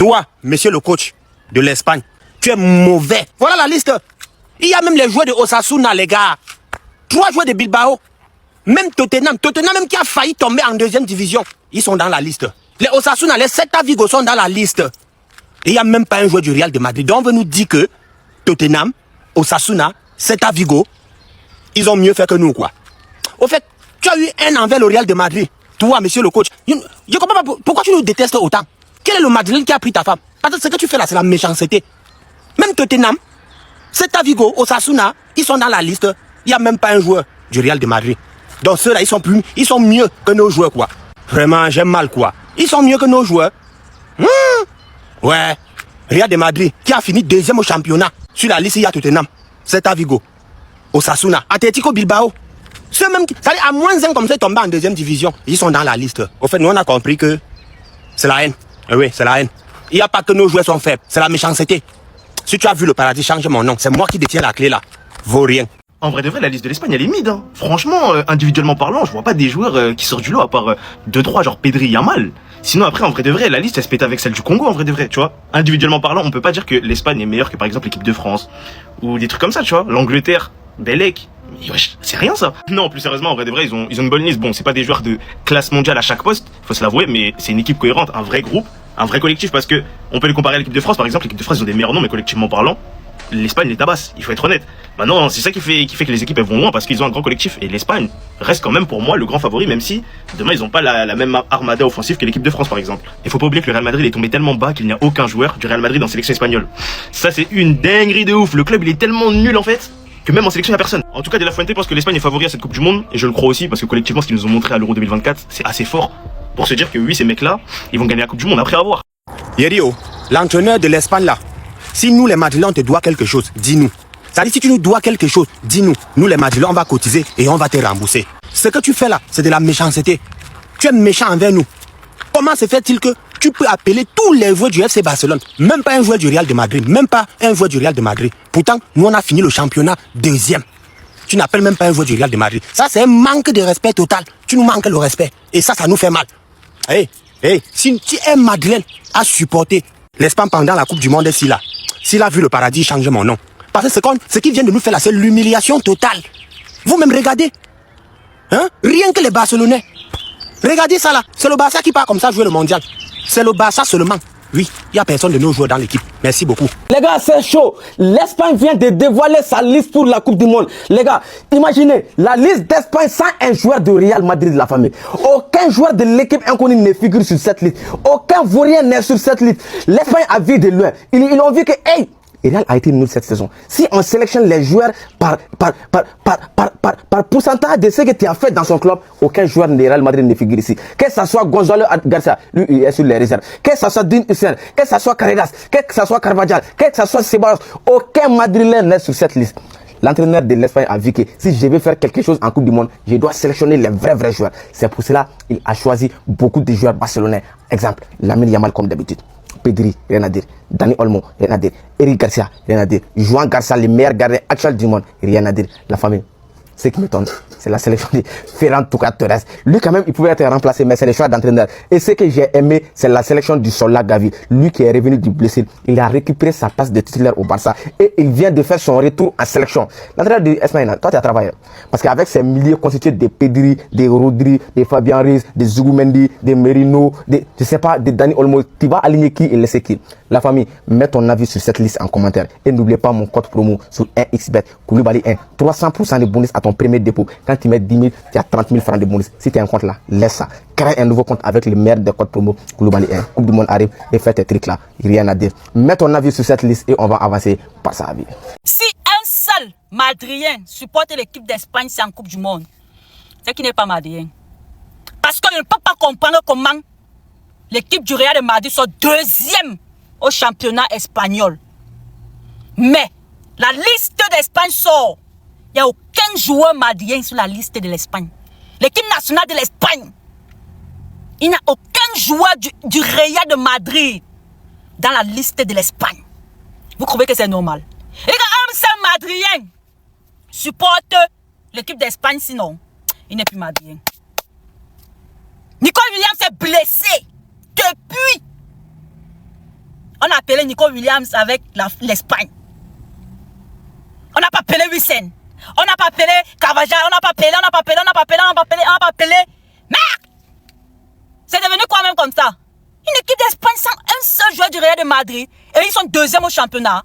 Toi, monsieur le coach de l'Espagne, tu es mauvais. Voilà la liste. Il y a même les joueurs de Osasuna, les gars. 3 joueurs de Bilbao. Même Tottenham même qui a failli tomber en 2e division. Ils sont dans la liste. Les Osasuna, les Celta Vigo sont dans la liste. Et il n'y a même pas un joueur du Real de Madrid. Donc on veut nous dire que Tottenham, Osasuna, Celta Vigo, ils ont mieux fait que nous, quoi. Au fait, tu as eu un envers le Real de Madrid. Toi, monsieur le coach. Je comprends pas pourquoi tu nous détestes autant. Quel est le Madrilène qui a pris ta femme? Parce que ce que tu fais là, c'est la méchanceté. Même Tottenham, Celta Vigo, Osasuna, ils sont dans la liste. Il n'y a même pas un joueur du Real de Madrid. Donc ceux-là, ils sont mieux que nos joueurs, quoi. Vraiment, j'aime mal, quoi. Ils sont mieux que nos joueurs. Ouais. Real de Madrid, qui a fini 2e au championnat. Sur la liste, il y a Tottenham, Celta Vigo, Osasuna, Atletico Bilbao. Ceux même qui, ça dit, à moins 1 comme ça, ils tombent en 2e division. Ils sont dans la liste. Au fait, nous, on a compris que c'est la haine. Oui, c'est la haine. Il n'y a pas que nos joueurs sont faibles, c'est la méchanceté. Si tu as vu le paradis, change mon nom. C'est moi qui détiens la clé là. Vaut rien. En vrai de vrai, la liste de l'Espagne, elle est mid. Hein. Franchement, individuellement parlant, je vois pas des joueurs qui sortent du lot, à part 2-3, genre Pedri, Yamal. Sinon, après, en vrai de vrai, la liste, elle se pète avec celle du Congo, en vrai de vrai, tu vois. Individuellement parlant, on peut pas dire que l'Espagne est meilleure que, par exemple, l'équipe de France. Ou des trucs comme ça, tu vois. L'Angleterre, Belek. C'est rien, ça. Non, plus sérieusement, en vrai de vrai, ils ont une bonne liste. Bon, c'est pas des joueurs de classe mondiale à chaque poste, faut se l'avouer, mais c'est une équipe cohérente, un vrai groupe, un vrai collectif, parce que on peut les comparer à l'équipe de France, par exemple. L'équipe de France, ils ont des meilleurs noms, mais collectivement parlant, l'Espagne les tabasse, il faut être honnête. Maintenant, c'est ça qui fait que les équipes elles vont loin, parce qu'ils ont un grand collectif. Et l'Espagne reste quand même pour moi le grand favori, même si demain ils ont pas la même armada offensive que l'équipe de France, par exemple. Il faut pas oublier que le Real Madrid est tombé tellement bas qu'il n'y a aucun joueur du Real Madrid en sélection espagnole. Ça, c'est une dinguerie de ouf. Le club, il est tellement nul en fait que même en sélection, il n'y a personne. En tout cas, De La Fuente pense que l'Espagne est favori à cette Coupe du Monde, et je le crois aussi, parce que collectivement, ce qu'ils nous ont montré à l'Euro 2024, c'est assez fort pour se dire que oui, ces mecs-là, ils vont gagner la Coupe du Monde après avoir. Yerio, l'entraîneur de l'Espagne là, si nous les Madrilènes on te doit quelque chose, dis-nous. C'est-à-dire si tu nous dois quelque chose, dis-nous. Nous les Madrilènes on va cotiser et on va te rembourser. Ce que tu fais là, c'est de la méchanceté. Tu es méchant envers nous. Comment se fait-il que tu peux appeler tous les joueurs du FC Barcelone, même pas un joueur du Real de Madrid, même pas un joueur du Real de Madrid. Pourtant, nous on a fini le championnat 2e. Tu n'appelles même pas un joueur du Real de Madrid. Ça c'est un manque de respect total. Tu nous manques le respect. Et ça nous fait mal. Si un Madrilène a supporté l'Espagne pendant la Coupe du Monde, s'il a vu le paradis, change mon nom. Parce que ce qu'il vient de nous faire là, c'est l'humiliation totale. Vous-même regardez. Rien que les Barcelonais. Regardez ça là. C'est le Barça qui part comme ça jouer le mondial. C'est le Barça seulement. Oui, il n'y a personne de nos joueurs dans l'équipe. Merci beaucoup. Les gars, c'est chaud. L'Espagne vient de dévoiler sa liste pour la Coupe du Monde. Les gars, imaginez la liste d'Espagne sans un joueur de Real Madrid de la famille. Aucun joueur de l'équipe inconnue ne figure sur cette liste. Aucun vaurien n'est sur cette liste. L'Espagne a vu de loin. Ils ont vu que, hey, Real a été nul cette saison. Si on sélectionne les joueurs par pourcentage de ce que tu as fait dans son club, aucun joueur de Real Madrid ne figure ici. Que ce soit Gonzalo Garcia, lui il est sur les réserves. Que ce soit Dean Hussein, que ce soit Carreras, que ce soit Carvajal, que ce soit Ceballos, aucun Madrilène n'est sur cette liste. L'entraîneur de l'Espagne a vu que si je veux faire quelque chose en Coupe du Monde, je dois sélectionner les vrais joueurs. C'est pour cela qu'il a choisi beaucoup de joueurs barcelonais. Exemple, Lamine Yamal comme d'habitude. Pedri, rien à dire. Dani Olmo, rien à dire. Eric Garcia, rien à dire. Juan Garcia, le meilleur gardien actuel du monde, rien à dire. La famille. Ce qui m'étonne, c'est la sélection de Ferran Torres. Lui, quand même, il pouvait être remplacé, mais c'est le choix d'entraîneur. Et ce que j'ai aimé, c'est la sélection du Sola Gavi. Lui qui est revenu du blessé, il a récupéré sa place de titulaire au Barça. Et il vient de faire son retour en sélection. L'entraîneur de Espagne, toi, tu as travaillé. Parce qu'avec ces milieux constitués de Pedri, de Rodri, de Fabian Ruiz, de Zubimendi, de Merino, je sais pas, de Dani Olmo, tu vas aligner qui et laisser qui. La famille, mets ton avis sur cette liste en commentaire. Et n'oubliez pas mon code promo sur 1xBet, Koulibaly 1. 300% de bonus à ton premier dépôt. Quand tu mets 10 000, tu as 30 000 francs de bonus. Si tu as un compte là, laisse ça. Crée un nouveau compte avec le meilleur des codes promo. Koulibaly 1. Coupe du monde arrive et fais tes trucs là. Rien à dire. Mets ton avis sur cette liste et on va avancer par sa vie. Si un seul Madrien supporte l'équipe d'Espagne, c'est en Coupe du Monde. C'est qui n'est pas Madrien. Parce qu'on ne peut pas comprendre comment l'équipe du Real de Madrid soit 2e au championnat espagnol. Mais la liste d'Espagne sort. Il n'y a aucun joueur madrien sur la liste de l'Espagne. L'équipe nationale de l'Espagne. Il n'y a aucun joueur du Real de Madrid dans la liste de l'Espagne. Vous trouvez que c'est normal? Et quand un seul madrien supporte l'équipe d'Espagne, sinon, il n'est plus madrien. Nico Williams est blessé depuis appelé Nico Williams avec l'Espagne. On n'a pas appelé Wissem. On n'a pas appelé Carvajal. On n'a pas appelé. Merde! C'est devenu quoi même comme ça? Une équipe d'Espagne sans un seul joueur du Real de Madrid. Et ils sont deuxième au championnat.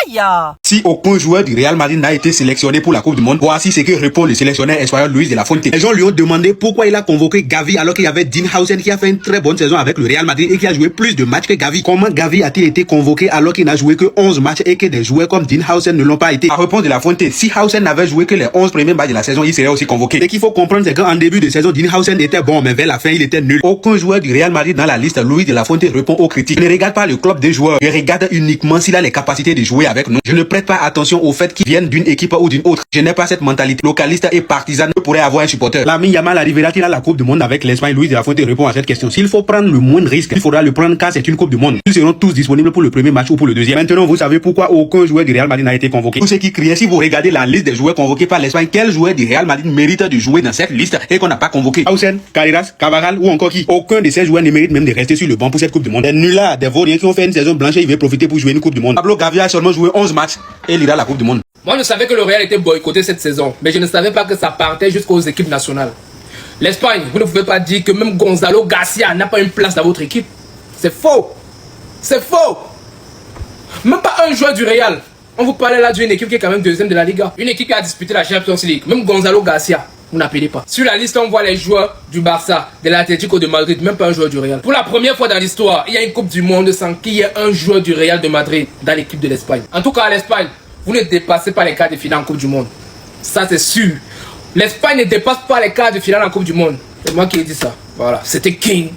Aïe! Si aucun joueur du Real Madrid n'a été sélectionné pour la Coupe du Monde, voici ce que répond le sélectionneur espagnol Luis de la Fuente. Les gens lui ont demandé pourquoi il a convoqué Gavi alors qu'il y avait Dinhausen qui a fait une très bonne saison avec le Real Madrid et qui a joué plus de matchs que Gavi. Comment Gavi a-t-il été convoqué alors qu'il n'a joué que 11 matchs et que des joueurs comme Dinhausen ne l'ont pas été? La réponse de la Fuente, si Hausen n'avait joué que les 11 premiers matchs de la saison, il serait aussi convoqué. Ce qu'il faut comprendre, c'est qu'en début de saison, Dinhausen était bon, mais vers la fin, il était nul. Aucun joueur du Real Madrid dans la liste, Luis de la Fuente répond aux critiques. Je ne regarde pas le club des joueurs, je regarde uniquement s'il a les capacités de jouer avec nous. Je ne prête pas attention au fait qu'ils viennent d'une équipe ou d'une autre. Je n'ai pas cette mentalité localiste et partisane que pourrait avoir un supporter. Lamine Yamal arrivera-t-il à la Coupe du Monde avec l'Espagne? Luis de la Fuente répond à cette question. S'il faut prendre le moindre risque, il faudra le prendre car c'est une Coupe du Monde. Ils seront tous disponibles pour le premier match ou pour le deuxième. Maintenant, vous savez pourquoi aucun joueur du Real Madrid n'a été convoqué. Tous ceux qui criaient, si vous regardez la liste des joueurs convoqués par l'Espagne, quel joueur du Real Madrid mérite de jouer dans cette liste et qu'on n'a pas convoqué? Hausen, Carreras, Carvajal ou encore qui? Aucun de ces joueurs ne mérite même de rester sur le banc pour cette Coupe du Monde. Des nullards, des vauriens qui ont fait une saison blanche et ils veulent profiter pour jouer une Coupe du Monde. Pablo Gavi a seulement joué 11 matchs et il ira à la Coupe du Monde. Moi, je savais que le Real était boycotté cette saison, mais je ne savais pas que ça partait jusqu'aux équipes nationales. L'Espagne, vous ne pouvez pas dire que même Gonzalo Garcia n'a pas une place dans votre équipe. C'est faux. C'est faux. Même pas un joueur du Real. On vous parlait là d'une équipe qui est quand même deuxième de la Liga. Une équipe qui a disputé la Champions League. Même Gonzalo Garcia, vous n'appelez pas. Sur la liste, on voit les joueurs du Barça, de l'Atlético de Madrid, même pas un joueur du Real. Pour la première fois dans l'histoire, il y a une Coupe du Monde sans qu'il y ait un joueur du Real de Madrid dans l'équipe de l'Espagne. En tout cas, à l'Espagne, vous ne dépassez pas les quarts de finale en Coupe du Monde. Ça, c'est sûr. L'Espagne ne dépasse pas les quarts de finale en Coupe du Monde. C'est moi qui ai dit ça. Voilà, c'était King.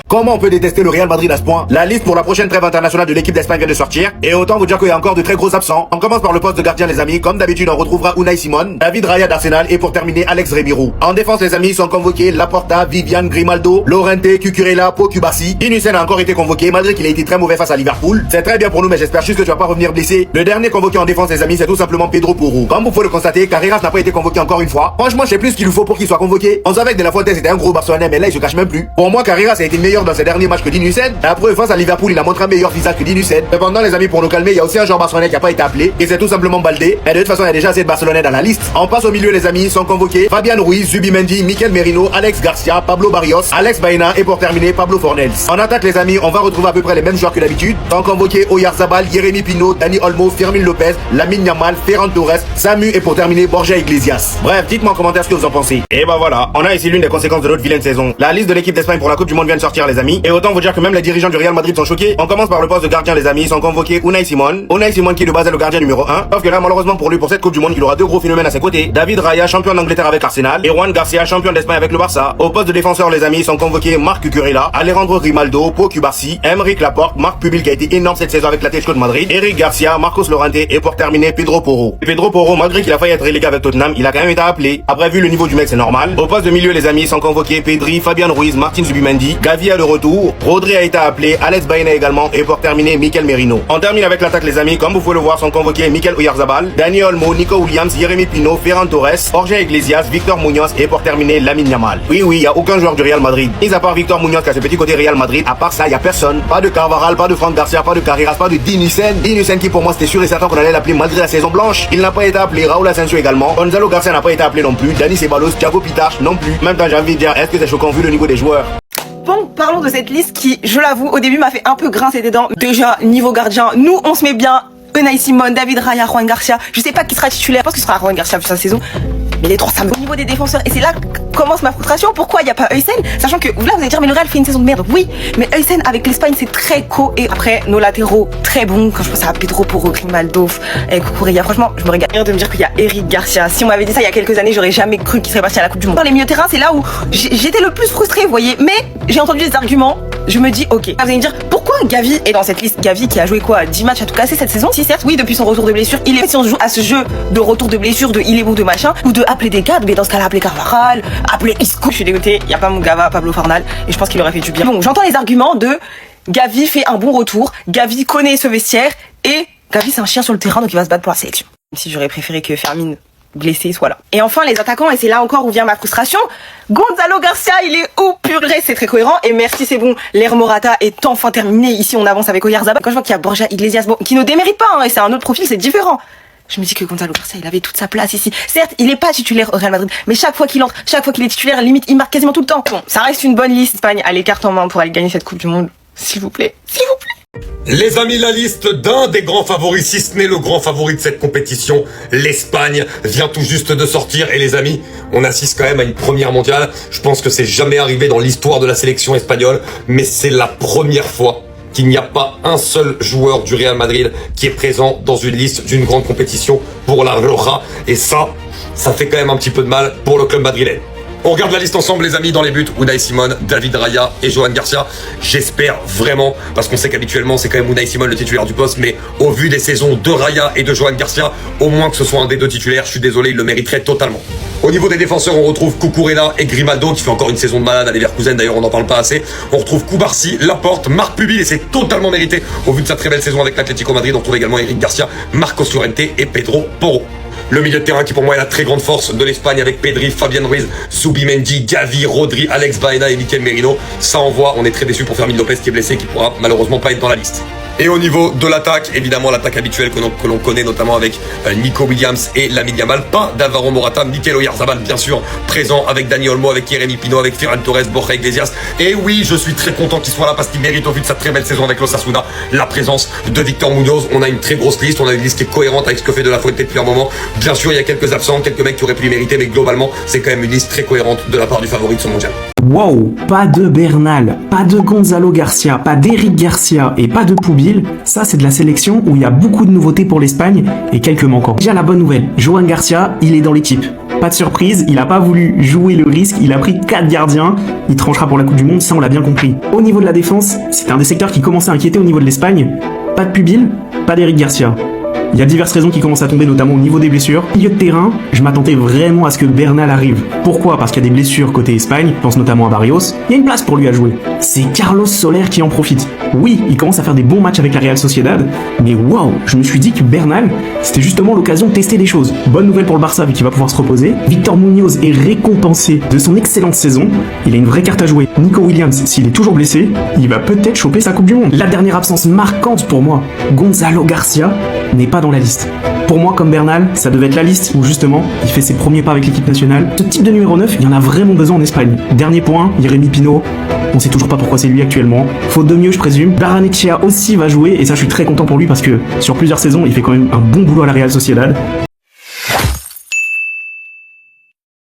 Comment on peut détester le Real Madrid à ce point? La liste pour la prochaine trêve internationale de l'équipe d'Espagne vient de sortir. Et autant vous dire qu'il y a encore de très gros absents. On commence par le poste de gardien, les amis. Comme d'habitude, on retrouvera Unai Simon, David Raya d'Arsenal et pour terminer, Alex Remiro. En défense, les amis, sont convoqués Laporta, Vivian, Grimaldo, Llorente, Cucurella, Pau Cubarsí. Dinhausen a encore été convoqué malgré qu'il a été très mauvais face à Liverpool. C'est très bien pour nous, mais j'espère juste que tu vas pas revenir blessé. Le dernier convoqué en défense, les amis, c'est tout simplement Pedro Porro. Comme vous pouvez le constater, Carreras n'a pas été convoqué encore une fois. Franchement, je sais plus ce qu'il nous faut pour qu'il soit convoqué. On savait que De La Fuente c'était un gros Barcelonais, mais là il se cache même plus. Pour moi, Carreras a été meilleur dans ses derniers matchs que Dinhausen. La preuve, face à Liverpool, il a montré un meilleur visage que Dinhausen. Cependant, les amis, pour nous calmer, il y a aussi un joueur barcelonais qui a pas été appelé, et c'est tout simplement Baldé. Et de toute façon, il y a déjà assez de Barcelonais dans la liste. On passe au milieu, les amis, sont convoqués Fabian Ruiz, Zubimendi, Mikel Merino, Alex Garcia, Pablo Barrios, Alex Baena et pour terminer, Pablo Fornels. En attaque, les amis, on va retrouver à peu près les mêmes joueurs que d'habitude. Sont convoqués Oyarzabal, Jérémy Pino, Dani Olmo, Fermin Lopez, Lamine Yamal, Ferran Torres, Samu et pour terminer, Borja Iglesias. Bref, dites-moi en commentaire ce que vous en pensez. Et bah voilà, on a ici l'une des conséquences de notre vilaine saison. La liste de l'équipe d'Espagne pour la Coupe du Monde vient de sortir, les amis. Et autant vous dire que même les dirigeants du Real Madrid sont choqués. On commence par le poste de gardien, les amis. Sont convoqués Unai Simon. Unai Simon qui de base est le gardien numéro 1. Sauf que là, malheureusement pour lui, pour cette Coupe du Monde, il aura deux gros phénomènes à ses côtés. David Raya, champion d'Angleterre avec Arsenal. Et Juan Garcia, champion d'Espagne avec le Barça. Au poste de défenseur, les amis, sont convoqués Marc Cucurella, Alejandro Grimaldo, Pau Cubarsí, Emeric Laporte, Marc Pubil qui a été énorme cette saison avec l'Atlético de Madrid, Eric Garcia, Marcos Llorente et pour terminer, Pedro Porro. Et Pedro Porro, malgré qu'il a failli être relégué avec Tottenham, il a quand même été appelé. Après, vu le niveau du mec, c'est normal. Au poste de milieu, les amis, sont convoqués Pedri, Fabian Ruiz, Martin Zubimendi, Gavi à le retour, Rodri a été appelé, Alex Baena également et pour terminer Mikel Merino. On termine avec l'attaque, les amis. Comme vous pouvez le voir, sont convoqués Mikel Oyarzabal, Dani Olmo, Nico Williams, Jérémy Pino, Ferran Torres, Borja Iglesias, Victor Muñoz et pour terminer Lamine Yamal. Oui, il y a aucun joueur du Real Madrid. Mis à part Victor Muñoz qui a ce petit côté Real Madrid, à part ça, il y a personne. Pas de Carvajal, pas de Franck Garcia, pas de Carreras, pas de Dinhausen. Dinhausen qui pour moi c'était sûr et certain qu'on allait l'appeler malgré la saison blanche. Il n'a pas été appelé. Raúl Asensio également. Gonzalo Garcia n'a pas été appelé non plus. Dani Ceballos, Thiago Pitache non plus. Même temps, j'ai envie de dire, est-ce que c'est choquant vu le niveau des joueurs? Bon, parlons de cette liste qui, je l'avoue, au début m'a fait un peu grincer des dents. Déjà, niveau gardien, nous on se met bien. Unai Simon, David Raya, Juan Garcia. Je sais pas qui sera titulaire, je pense que ce sera Juan Garcia vu sa saison. Mais les trois, ça me... Au niveau des défenseurs, et c'est là que commence ma frustration. Pourquoi il n'y a pas Heusen? Sachant que là, vous allez dire, mais le Real fait une saison de merde. Oui, mais Heusen avec l'Espagne, c'est très co. Et après, nos latéraux, très bons. Quand je pense à Pedro Porro, Grimaldo et Cucurella, franchement, je me regarde de me dire qu'il y a Eric Garcia. Si on m'avait dit ça il y a quelques années, j'aurais jamais cru qu'il serait parti à la Coupe du Monde. Dans les milieux de terrain, c'est là où j'étais le plus frustrée, vous voyez. Mais j'ai entendu des arguments. Je me dis, ok. Vous allez me dire, pourquoi Gavi est dans cette liste? Gavi qui a joué quoi? 10 matchs à tout casser cette saison? Si, certes, oui, depuis son retour de blessure. Il est, si on joue à ce jeu de retour de blessure, de il est bon, de machin, ou de appeler des cadres, mais dans ce cas-là, appeler Carvajal, appeler Isco. Je suis dégoûtée, il n'y a pas Mugava, Pablo Fornal, et je pense qu'il aurait fait du bien. Bon, j'entends les arguments de Gavi fait un bon retour, Gavi connaît ce vestiaire, et Gavi c'est un chien sur le terrain, donc il va se battre pour la sélection. Même si j'aurais préféré que Fermin blessé soit là. Et enfin les attaquants, et c'est là encore où vient ma frustration, Gonzalo Garcia, il est où purée, c'est très cohérent, et merci c'est bon, l'ère Morata est enfin terminée, ici on avance avec Oyarzabal. Quand je vois qu'il y a Borja Iglesias, bon, qui ne démérite pas, hein, et c'est un autre profil, c'est différent. Je me dis que Gonzalo Garcia, il avait toute sa place ici. Certes, il est pas titulaire au Real Madrid, mais chaque fois qu'il entre, chaque fois qu'il est titulaire, limite, il marque quasiment tout le temps. Bon, ça reste une bonne liste. Espagne a les cartes en main pour aller gagner cette Coupe du Monde. S'il vous plaît, s'il vous plaît. Les amis, la liste d'un des grands favoris, si ce n'est le grand favori de cette compétition, l'Espagne, vient tout juste de sortir. Et les amis, on assiste quand même à une première mondiale. Je pense que c'est jamais arrivé dans l'histoire de la sélection espagnole, mais c'est la première fois qu'il n'y a pas un seul joueur du Real Madrid qui est présent dans une liste d'une grande compétition pour la Roja. Et ça fait quand même un petit peu de mal pour le club madrilène. On regarde la liste ensemble les amis. Dans les buts, Unai Simon, David Raya et Johan Garcia. J'espère vraiment, parce qu'on sait qu'habituellement c'est quand même Unai Simon le titulaire du poste, mais au vu des saisons de Raya et de Johan Garcia, au moins que ce soit un des deux titulaires, je suis désolé, il le mériterait totalement. Au niveau des défenseurs, on retrouve Cucurella et Grimaldo qui fait encore une saison de malade à Leverkusen, d'ailleurs on n'en parle pas assez. On retrouve Koubarsi, Laporte, Marc Pubil, et c'est totalement mérité au vu de sa très belle saison avec l'Atlético Madrid. On retrouve également Eric Garcia, Marcos Llorente et Pedro Porro. Le milieu de terrain qui pour moi est la très grande force de l'Espagne avec Pedri, Fabian Ruiz, Zubimendi, Gavi, Rodri, Alex Baena et Mikel Merino. Ça envoie, on est très déçus pour Fermin Lopez qui est blessé, qui pourra malheureusement pas être dans la liste. Et au niveau de l'attaque, évidemment l'attaque habituelle que l'on connaît notamment avec Nico Williams et Lamine Yamal, pas d'Alvaro Morata, Mikel Oyarzabal bien sûr, présent avec Dani Olmo, avec Jeremy Pino, avec Ferran Torres, Borja Iglesias. Et oui, je suis très content qu'il soit là parce qu'il mérite au vu de sa très belle saison avec l'Osasuna la présence de Victor Munoz. On a une très grosse liste, on a une liste qui est cohérente avec ce que fait De La Fuente depuis un moment. Bien sûr, il y a quelques absents, quelques mecs qui auraient pu les mériter, mais globalement, c'est quand même une liste très cohérente de la part du favori de ce mondial. Wow, pas de Bernal, pas de Gonzalo Garcia, pas d'Eric Garcia et pas de Pubil. Ça, c'est de la sélection où il y a beaucoup de nouveautés pour l'Espagne et quelques manquants. Déjà, la bonne nouvelle, Johan Garcia, il est dans l'équipe. Pas de surprise, il a pas voulu jouer le risque, il a pris 4 gardiens, il tranchera pour la Coupe du Monde, ça on l'a bien compris. Au niveau de la défense, c'est un des secteurs qui commençait à inquiéter au niveau de l'Espagne. Pas de Pubil, pas d'Eric Garcia. Il y a diverses raisons qui commencent à tomber, notamment au niveau des blessures. Milieu de terrain, je m'attendais vraiment à ce que Bernal arrive. Pourquoi ? Parce qu'il y a des blessures côté Espagne, je pense notamment à Barrios. Il y a une place pour lui à jouer. C'est Carlos Soler qui en profite. Oui, il commence à faire des bons matchs avec la Real Sociedad, mais waouh, je me suis dit que Bernal, c'était justement l'occasion de tester des choses. Bonne nouvelle pour le Barça, vu qu'il va pouvoir se reposer. Victor Munoz est récompensé de son excellente saison. Il a une vraie carte à jouer. Nico Williams, s'il est toujours blessé, il va peut-être choper sa Coupe du Monde. La dernière absence marquante pour moi, Gonzalo Garcia, n'est pas dans la liste. Pour moi, comme Bernal, ça devait être la liste où justement, il fait ses premiers pas avec l'équipe nationale. Ce type de numéro 9, il y en a vraiment besoin en Espagne. Dernier point, Jeremy Pino. On sait toujours pas pourquoi c'est lui actuellement. Faute de mieux, je présume. Barrenechea aussi va jouer, et ça, je suis très content pour lui parce que sur plusieurs saisons, il fait quand même un bon boulot à la Real Sociedad.